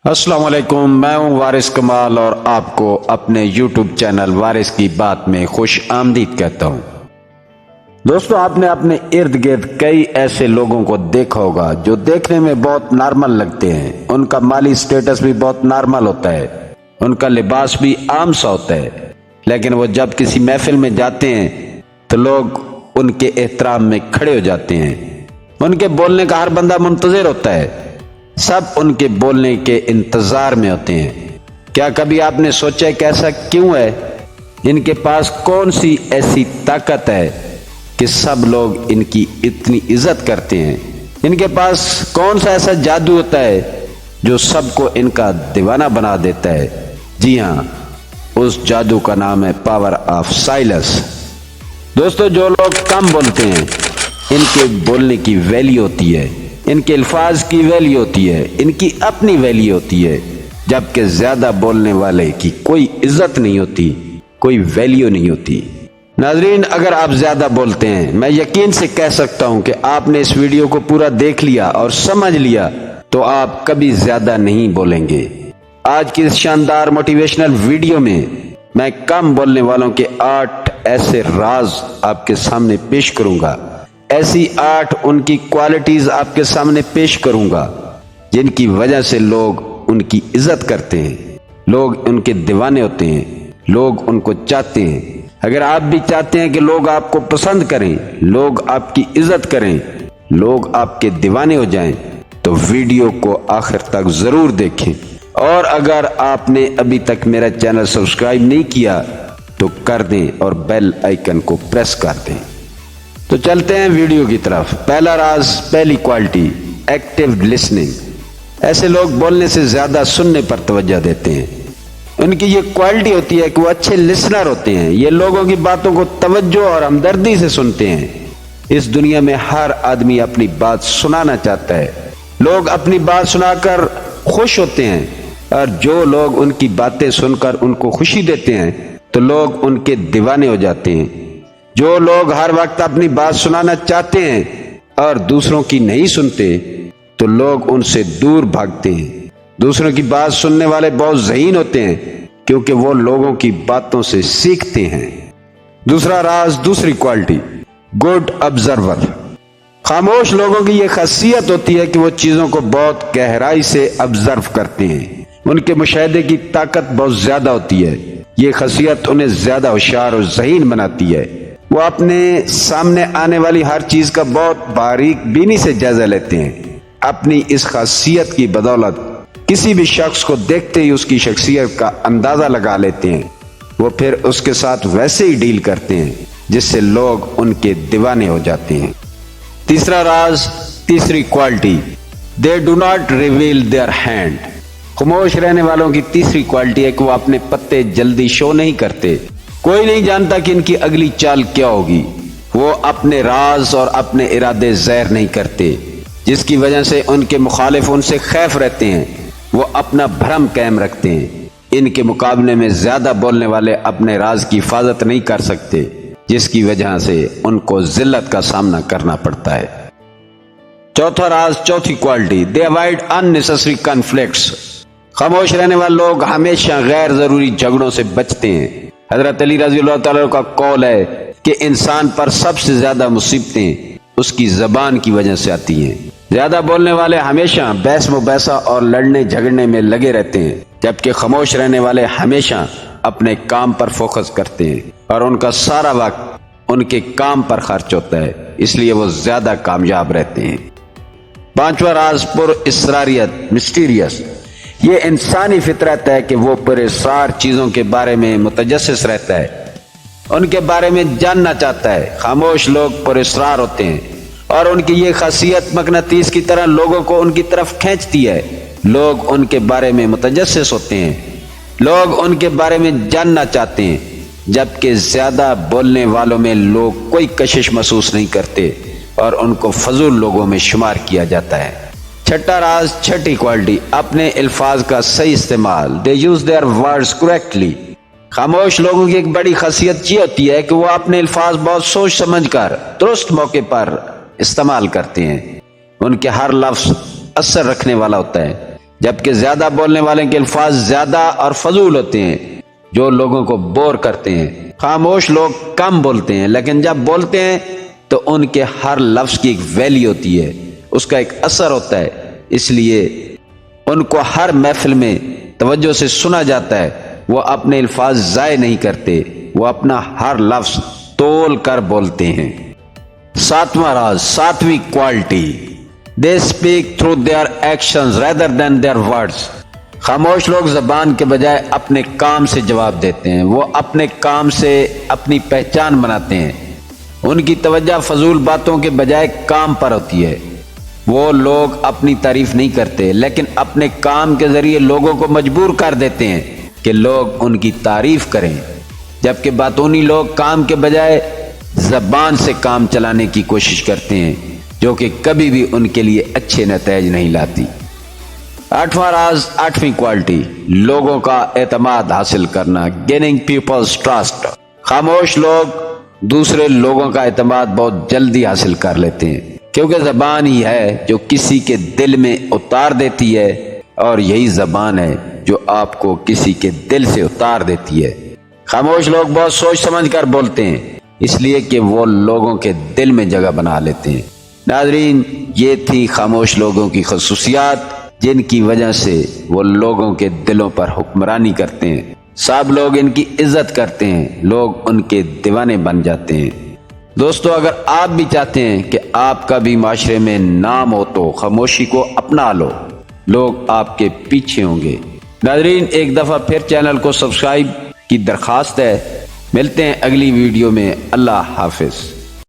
السلام علیکم، میں ہوں وارث کمال اور آپ کو اپنے یوٹیوب چینل وارث کی بات میں خوش آمدید کہتا ہوں۔ دوستو، آپ نے اپنے ارد گرد کئی ایسے لوگوں کو دیکھا ہوگا جو دیکھنے میں بہت نارمل لگتے ہیں۔ ان کا مالی سٹیٹس بھی بہت نارمل ہوتا ہے، ان کا لباس بھی عام سا ہوتا ہے، لیکن وہ جب کسی محفل میں جاتے ہیں تو لوگ ان کے احترام میں کھڑے ہو جاتے ہیں۔ ان کے بولنے کا ہر بندہ منتظر ہوتا ہے، سب ان کے بولنے کے انتظار میں ہوتے ہیں۔ کیا کبھی آپ نے سوچا کہ ایسا کیوں ہے؟ ان کے پاس کون سی ایسی طاقت ہے کہ سب لوگ ان کی اتنی عزت کرتے ہیں؟ ان کے پاس کون سا ایسا جادو ہوتا ہے جو سب کو ان کا دیوانہ بنا دیتا ہے؟ جی ہاں، اس جادو کا نام ہے پاور آف سائلنس۔ دوستو، جو لوگ کم بولتے ہیں ان کے بولنے کی ویلیو ہوتی ہے، ان کے الفاظ کی ویلیو ہوتی ہے، ان کی اپنی ویلیو ہوتی ہے، جبکہ زیادہ بولنے والے کی کوئی عزت نہیں ہوتی، کوئی ویلیو نہیں ہوتی۔ ناظرین، اگر آپ زیادہ بولتے ہیں، میں یقین سے کہہ سکتا ہوں کہ آپ نے اس ویڈیو کو پورا دیکھ لیا اور سمجھ لیا تو آپ کبھی زیادہ نہیں بولیں گے۔ آج کی اس شاندار موٹیویشنل ویڈیو میں میں کم بولنے والوں کے 8 ایسے راز آپ کے سامنے پیش کروں گا، ایسی 8 ان کی کوالٹیز آپ کے سامنے پیش کروں گا جن کی وجہ سے لوگ ان کی عزت کرتے ہیں، لوگ ان کے دیوانے ہوتے ہیں، لوگ ان کو چاہتے ہیں۔ اگر آپ بھی چاہتے ہیں کہ لوگ آپ کو پسند کریں، لوگ آپ کی عزت کریں، لوگ آپ کے دیوانے ہو جائیں تو ویڈیو کو آخر تک ضرور دیکھیں، اور اگر آپ نے ابھی تک میرا چینل سبسکرائب نہیں کیا تو کر دیں اور بیل آئیکن کو پریس کر دیں۔ تو چلتے ہیں ویڈیو کی طرف۔ پہلا راز، پہلی کوالٹی، ایکٹیو لسننگ۔ ایسے لوگ بولنے سے زیادہ سننے پر توجہ دیتے ہیں۔ ان کی یہ کوالٹی ہوتی ہے کہ وہ اچھے لسنر ہوتے ہیں، یہ لوگوں کی باتوں کو توجہ اور ہمدردی سے سنتے ہیں۔ اس دنیا میں ہر آدمی اپنی بات سنانا چاہتا ہے، لوگ اپنی بات سنا کر خوش ہوتے ہیں، اور جو لوگ ان کی باتیں سن کر ان کو خوشی دیتے ہیں تو لوگ ان کے دیوانے ہو جاتے ہیں۔ جو لوگ ہر وقت اپنی بات سنانا چاہتے ہیں اور دوسروں کی نہیں سنتے تو لوگ ان سے دور بھاگتے ہیں۔ دوسروں کی بات سننے والے بہت ذہین ہوتے ہیں کیونکہ وہ لوگوں کی باتوں سے سیکھتے ہیں۔ دوسرا راز، دوسری کوالٹی، گڈ آبزرور۔ خاموش لوگوں کی یہ خاصیت ہوتی ہے کہ وہ چیزوں کو بہت گہرائی سے آبزرو کرتے ہیں، ان کے مشاہدے کی طاقت بہت زیادہ ہوتی ہے۔ یہ خاصیت انہیں زیادہ ہوشیار اور ذہین بناتی ہے۔ وہ اپنے سامنے آنے والی ہر چیز کا بہت باریک بینی سے جائزہ لیتے ہیں۔ اپنی اس خاصیت کی بدولت کسی بھی شخص کو دیکھتے ہی اس کی شخصیت کا اندازہ لگا لیتے ہیں۔ وہ پھر اس کے ساتھ ویسے ہی ڈیل کرتے ہیں جس سے لوگ ان کے دیوانے ہو جاتے ہیں۔ تیسرا راز، تیسری quality, they do not reveal their hand۔ خاموش رہنے والوں کی تیسری کوالٹی ہے کہ وہ اپنے پتے جلدی شو نہیں کرتے۔ کوئی نہیں جانتا کہ ان کی اگلی چال کیا ہوگی۔ وہ اپنے راز اور اپنے ارادے ظاہر نہیں کرتے، جس کی وجہ سے ان کے مخالف ان سے خائف رہتے ہیں۔ وہ اپنا بھرم قائم رکھتے ہیں۔ ان کے مقابلے میں زیادہ بولنے والے اپنے راز کی حفاظت نہیں کر سکتے، جس کی وجہ سے ان کو ذلت کا سامنا کرنا پڑتا ہے۔ چوتھا راز، چوتھی quality, they avoid unnecessary conflicts۔ خاموش رہنے والے لوگ ہمیشہ غیر ضروری جھگڑوں سے بچتے ہیں۔ حضرت علی رضی اللہ تعالیٰ کا قول ہے کہ انسان پر سب سے زیادہ مصیبتیں اس کی زبان کی وجہ سے آتی ہیں۔ زیادہ بولنے والے ہمیشہ بحث مباحثہ اور لڑنے جھگڑنے میں لگے رہتے ہیں، جبکہ خاموش رہنے والے ہمیشہ اپنے کام پر فوکس کرتے ہیں اور ان کا سارا وقت ان کے کام پر خرچ ہوتا ہے، اس لیے وہ زیادہ کامیاب رہتے ہیں۔ پانچواں راز، پر اسراریت، مسٹیریس۔ یہ انسانی فطرت ہے کہ وہ پر اسرار چیزوں کے بارے میں متجسس رہتا ہے، ان کے بارے میں جاننا چاہتا ہے۔ خاموش لوگ پر اسرار ہوتے ہیں اور ان کی یہ خاصیت مقناطیس کی طرح لوگوں کو ان کی طرف کھینچتی ہے۔ لوگ ان کے بارے میں متجسس ہوتے ہیں، لوگ ان کے بارے میں جاننا چاہتے ہیں، جبکہ زیادہ بولنے والوں میں لوگ کوئی کشش محسوس نہیں کرتے اور ان کو فضول لوگوں میں شمار کیا جاتا ہے۔ چھٹا راز، چھٹی کوالٹی، اپنے الفاظ کا صحیح استعمال، they use their words correctly۔ خاموش لوگوں کی ایک بڑی خاصیت یہ ہوتی ہے کہ وہ اپنے الفاظ بہت سوچ سمجھ کر درست موقع پر استعمال کرتے ہیں۔ ان کے ہر لفظ اثر رکھنے والا ہوتا ہے۔ جبکہ زیادہ بولنے والے کے الفاظ زیادہ اور فضول ہوتے ہیں جو لوگوں کو بور کرتے ہیں۔ خاموش لوگ کم بولتے ہیں لیکن جب بولتے ہیں تو ان کے ہر لفظ کی ایک ویلیو ہوتی ہے، اس کا ایک اثر ہوتا ہے، اس لیے ان کو ہر محفل میں توجہ سے سنا جاتا ہے۔ وہ اپنے الفاظ ضائع نہیں کرتے، وہ اپنا ہر لفظ تول کر بولتے ہیں۔ ساتواں راز، ساتویں quality, they speak through their actions rather than their words۔ خاموش لوگ زبان کے بجائے اپنے کام سے جواب دیتے ہیں، وہ اپنے کام سے اپنی پہچان بناتے ہیں۔ ان کی توجہ فضول باتوں کے بجائے کام پر ہوتی ہے۔ وہ لوگ اپنی تعریف نہیں کرتے لیکن اپنے کام کے ذریعے لوگوں کو مجبور کر دیتے ہیں کہ لوگ ان کی تعریف کریں، جبکہ باتونی لوگ کام کے بجائے زبان سے کام چلانے کی کوشش کرتے ہیں جو کہ کبھی بھی ان کے لیے اچھے نتائج نہیں لاتی۔ آٹھواں راز، آٹھویں کوالٹی، لوگوں کا اعتماد حاصل کرنا، گیننگ پیپلز ٹرسٹ۔ خاموش لوگ دوسرے لوگوں کا اعتماد بہت جلدی حاصل کر لیتے ہیں کیونکہ زبان ہی ہے جو کسی کے دل میں اتار دیتی ہے، اور یہی زبان ہے جو آپ کو کسی کے دل سے اتار دیتی ہے۔ خاموش لوگ بہت سوچ سمجھ کر بولتے ہیں اس لیے کہ وہ لوگوں کے دل میں جگہ بنا لیتے ہیں۔ ناظرین، یہ تھی خاموش لوگوں کی خصوصیات جن کی وجہ سے وہ لوگوں کے دلوں پر حکمرانی کرتے ہیں۔ سب لوگ ان کی عزت کرتے ہیں، لوگ ان کے دیوانے بن جاتے ہیں۔ دوستو، اگر آپ بھی چاہتے ہیں کہ آپ کا بھی معاشرے میں نام ہو تو خاموشی کو اپنا لو، لوگ آپ کے پیچھے ہوں گے۔ ناظرین، ایک دفعہ پھر چینل کو سبسکرائب کی درخواست ہے۔ ملتے ہیں اگلی ویڈیو میں۔ اللہ حافظ۔